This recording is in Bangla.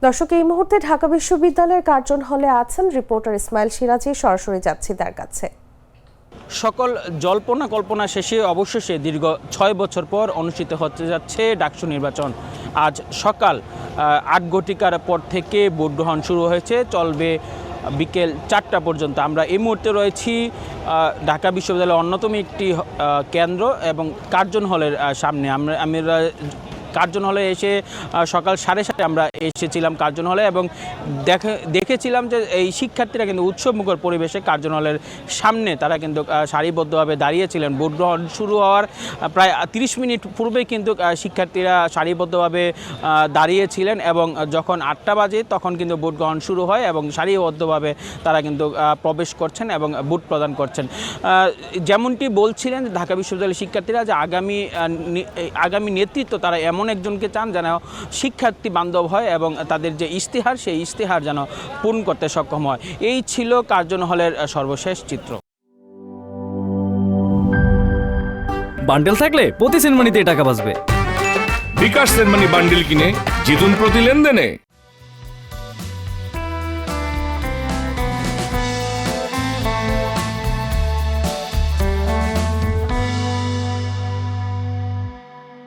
দর্শক, এই মুহূর্তে ঢাকা বিশ্ববিদ্যালয়ের কার্জন হলে আছেন রিপোর্টার ইসমাইল সিরাজি। সরাসরি যাচ্ছি তার কাছে। সকল জল্পনা কল্পনা শেষে অবশেষে দীর্ঘ ৬ বছর পর অনুষ্ঠিত হতে যাচ্ছে ডাকসু নির্বাচন। আজ সকাল ৮ ঘটিকার পর থেকে ভোট গ্রহণ শুরু হয়েছে, চলবে বিকেল ৪টা পর্যন্ত। আমরা এই মুহূর্তে রয়েছি ঢাকা বিশ্ববিদ্যালয়ের অন্যতম একটি কেন্দ্র এবং কার্জন হলের সামনে। আমরা কার্জন হলে এসে সকাল 7:30 আমরা এসেছিলাম কার্জন হলে এবং দেখেছিলাম যে এই শিক্ষার্থীরা কিন্তু উৎসবমুখর পরিবেশে কার্জন হলের সামনে তারা কিন্তু সারিবদ্ধভাবে দাঁড়িয়েছিলেন। ভোট গ্রহণ শুরু হওয়ার প্রায় 30 মিনিট পূর্বেই কিন্তু শিক্ষার্থীরা সারিবদ্ধভাবে দাঁড়িয়েছিলেন এবং যখন 8টা বাজে তখন কিন্তু ভোট গ্রহণ শুরু হয় এবং সারিবদ্ধভাবে তারা কিন্তু প্রবেশ করছেন এবং ভোট প্রদান করছেন। যেমনটি বলছিলেন ঢাকা বিশ্ববিদ্যালয়ের শিক্ষার্থীরা যে আগামী নেতৃত্ব তারা এমন একজনকে চান যেন শিক্ষার্থী বান্ধব হয় এবং তাদের যে ইশতেহার সেই ইশতেহার যেন পূরণ করতে সক্ষম হয়। এই ছিল কার্জন হলের সর্বশেষ চিত্র। বান্ডেল থাকলে প্রতি সেনমানিতে টাকা বাঁচবে। বিকাশ সেনমানি বান্ডেল কিনে জিতুন প্রতি লেনদেনে।